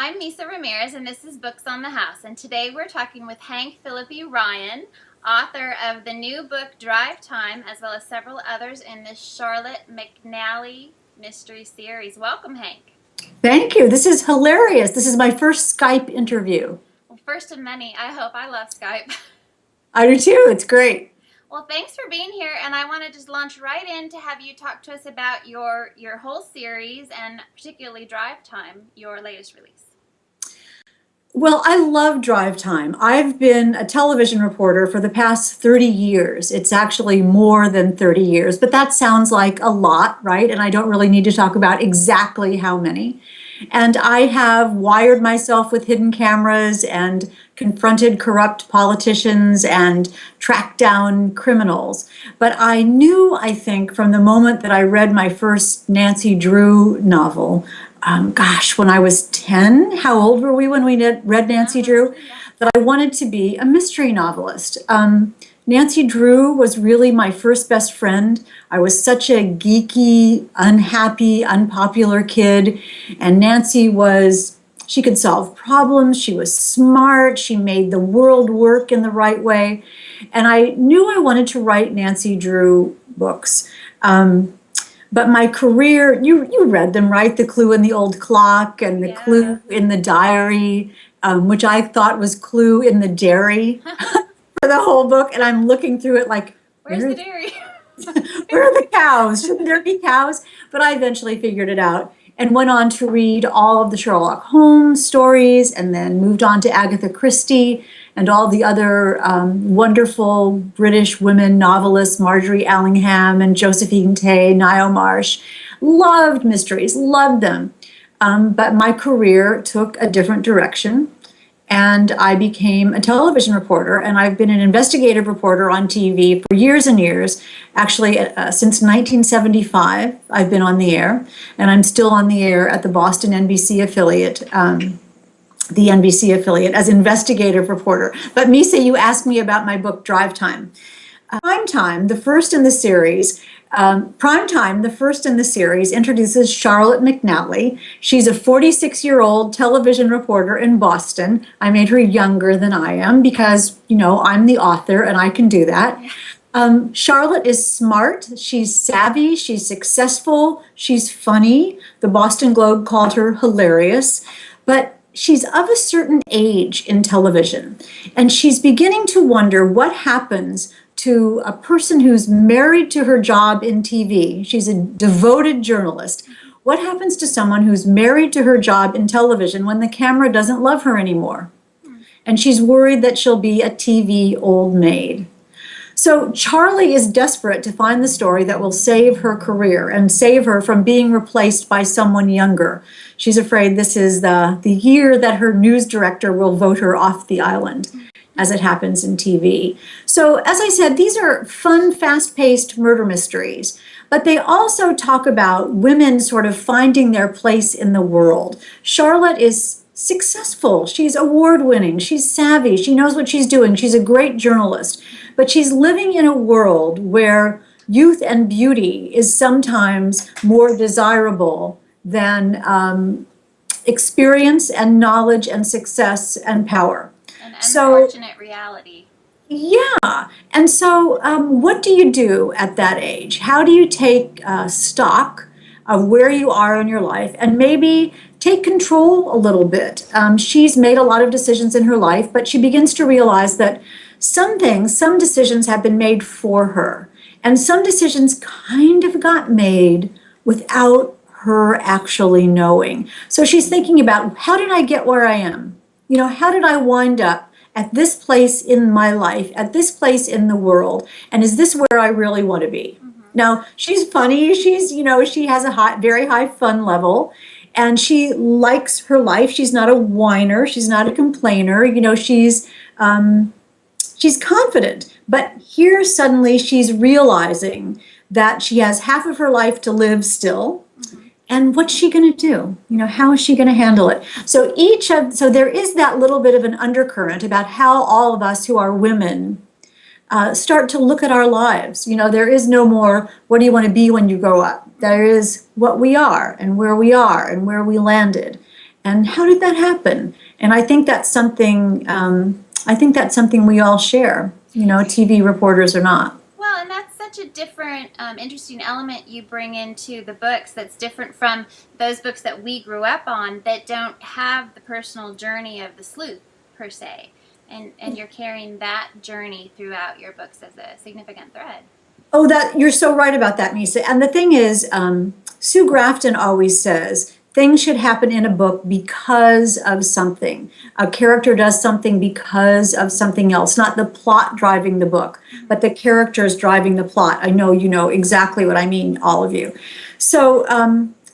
I'm Misa Ramirez, and this is Books on the House. And today we're talking with Hank Phillippi Ryan, author of the new book Drive Time, as well as several others in the Charlotte McNally mystery series. Welcome, Hank. Thank you. This is hilarious. This is my first Skype interview. Well, first of many, I hope. I love Skype. I do too. It's great. Well, thanks for being here, and I want to just launch right in to have you talk to us about your whole series, and particularly Drive Time, your latest release. Well, I love Drive Time. I've been a television reporter for the past 30 years. It's actually more than 30 years, but that sounds like a lot, right? And I don't really need to talk about exactly how many. And I have wired myself with hidden cameras and confronted corrupt politicians and tracked down criminals. But I knew, I think, from the moment that I read my first Nancy Drew novel, when I was 10, how old were we when we read Nancy Drew? That I wanted to be a mystery novelist. Nancy Drew was really my first best friend. I was such a geeky, unhappy, unpopular kid. And Nancy she could solve problems. She was smart. She made the world work in the right way. And I knew I wanted to write Nancy Drew books. But my career, you read them, right? The Clue in the Old Clock and the Clue in the Diary, which I thought was Clue in the Dairy for the whole book. And I'm looking through it like, where's the dairy? Where are the cows? Shouldn't there be cows? But I eventually figured it out and went on to read all of the Sherlock Holmes stories, and then moved on to Agatha Christie and all the other wonderful British women novelists, Marjorie Allingham and Josephine Tey, Ngaio Marsh. Loved mysteries, loved them. But my career took a different direction, and I became a television reporter, and I've been an investigative reporter on TV for years and years. Actually, since 1975, I've been on the air, and I'm still on the air at the Boston NBC affiliate, the NBC affiliate, as investigative reporter. But Misa, you asked me about my book, Drive Time. Prime Time, the first in the series, introduces Charlotte McNally. She's a 46-year-old television reporter in Boston. I made her younger than I am because, I'm the author and I can do that. Charlotte is smart, she's savvy, she's successful, she's funny. The Boston Globe called her hilarious. But she's of a certain age in television, and she's beginning to wonder what happens to a person who's married to her job in TV. She's a devoted journalist. What happens to someone who's married to her job in television when the camera doesn't love her anymore? And she's worried that she'll be a TV old maid. So Charlie is desperate to find the story that will save her career and save her from being replaced by someone younger. She's afraid this is the year that her news director will vote her off the island, as it happens in TV. So as I said, these are fun, fast-paced murder mysteries, but they also talk about women sort of finding their place in the world. Charlotte is successful. She's award-winning. She's savvy. She knows what she's doing. She's a great journalist, but she's living in a world where youth and beauty is sometimes more desirable than experience and knowledge and success and power. An unfortunate reality. Yeah. And so what do you do at that age? How do you take stock of where you are in your life and maybe take control a little bit? She's made a lot of decisions in her life, but she begins to realize that some decisions have been made for her. And some decisions kind of got made without her actually knowing. So she's thinking about, how did I get where I am? How did I wind up at this place in my life, at this place in the world? And is this where I really want to be? Mm-hmm. Now, she's funny. She has a very high fun level, and she likes her life. She's not a whiner. She's not a complainer. She's confident. But here suddenly she's realizing that she has half of her life to live still. Mm-hmm. And what's she going to do? How is she going to handle it? So there is that little bit of an undercurrent about how all of us who are women start to look at our lives. There is no more, what do you want to be when you grow up? There is what we are and where we landed. And how did that happen? And I think that's something, we all share, TV reporters or not. Well, and that's such a different, interesting element you bring into the books that's different from those books that we grew up on that don't have the personal journey of the sleuth, per se. And you're carrying that journey throughout your books as a significant thread. Oh, that you're so right about that, Misa. And the thing is, Sue Grafton always says, things should happen in a book because of something. A character does something because of something else, not the plot driving the book, but the characters driving the plot. I know you know exactly what I mean, all of you. So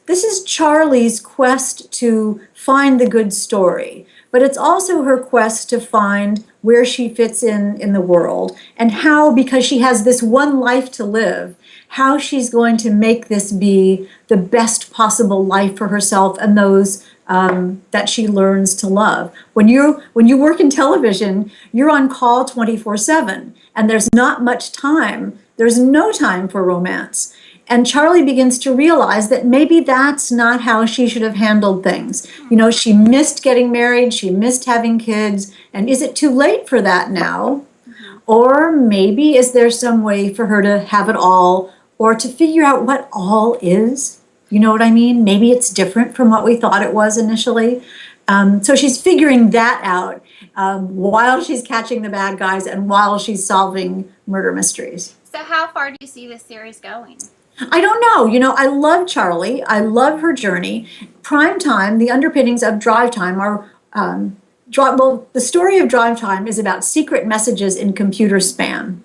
this is Charlie's quest to find the good story, but it's also her quest to find where she fits in the world and how, because she has this one life to live, how she's going to make this be the best possible life for herself and those that she learns to love. When you work in television, you're on call 24/7, and there's not much time. There's no time for romance. And Charlie begins to realize that maybe that's not how she should have handled things. She missed getting married, she missed having kids, and is it too late for that now? Or maybe is there some way for her to have it all, or to figure out what all is? You know what I mean? Maybe it's different from what we thought it was initially. So she's figuring that out while she's catching the bad guys and while she's solving murder mysteries. So how far do you see this series going? I don't know. I love Charlie. I love her journey. Prime Time, the underpinnings of Drive Time are, the story of Drive Time is about secret messages in computer spam.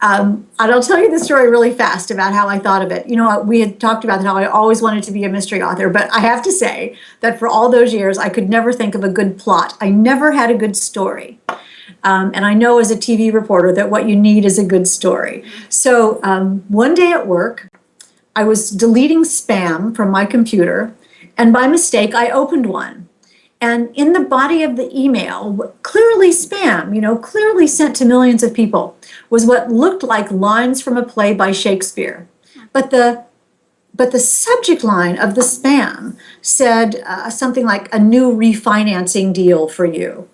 And I'll tell you the story really fast about how I thought of it. We had talked about how I always wanted to be a mystery author, but I have to say that for all those years, I could never think of a good plot. I never had a good story. And I know as a TV reporter that what you need is a good story. So one day at work, I was deleting spam from my computer, and by mistake, I opened one. And in the body of the email, clearly spam, clearly sent to millions of people, was what looked like lines from a play by Shakespeare. But the subject line of the spam said something like, "A new refinancing deal for you."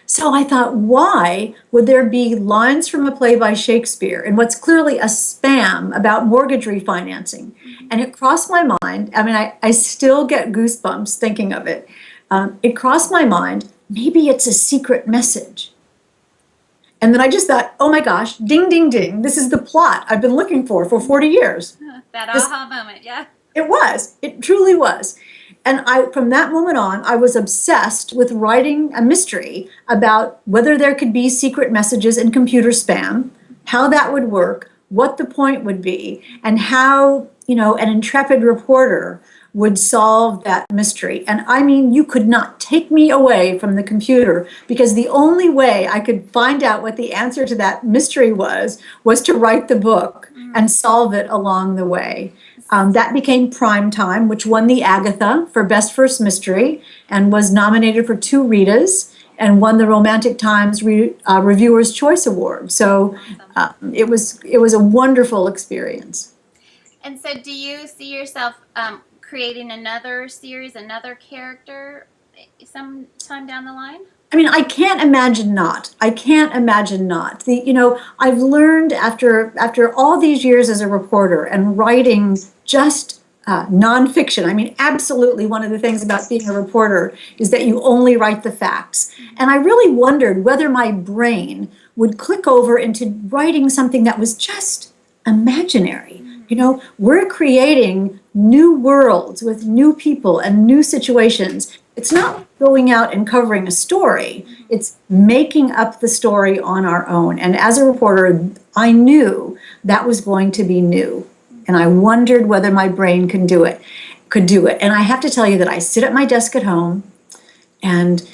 So I thought, why would there be lines from a play by Shakespeare in what's clearly a spam about mortgage refinancing? And it crossed my mind. I mean, I still get goosebumps thinking of it. It crossed my mind, maybe it's a secret message. And then I just thought, oh my gosh, ding, ding, ding. This is the plot I've been looking for 40 years. That aha moment, yeah. It truly was. And from that moment on, I was obsessed with writing a mystery about whether there could be secret messages in computer spam, how that would work, what the point would be, and how, an intrepid reporter would solve that mystery. And I mean, you could not take me away from the computer, because the only way I could find out what the answer to that mystery was to write the book and solve it along the way. That became Prime Time, which won the Agatha for Best First Mystery and was nominated for 2 Ritas and won the Romantic Times Reviewer's Choice Award. So it was a wonderful experience. And so do you see yourself creating another series, another character sometime down the line? I mean, I can't imagine not. I've learned after all these years as a reporter and writing just nonfiction. I mean, absolutely one of the things about being a reporter is that you only write the facts. And I really wondered whether my brain would click over into writing something that was just imaginary. We're creating new worlds with new people and new situations. It's not going out and covering a story. It's making up the story on our own. And as a reporter, I knew that was going to be new. And I wondered whether my brain could do it. And I have to tell you that I sit at my desk at home, and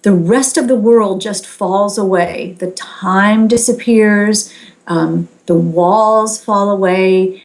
the rest of the world just falls away. The time disappears. The walls fall away.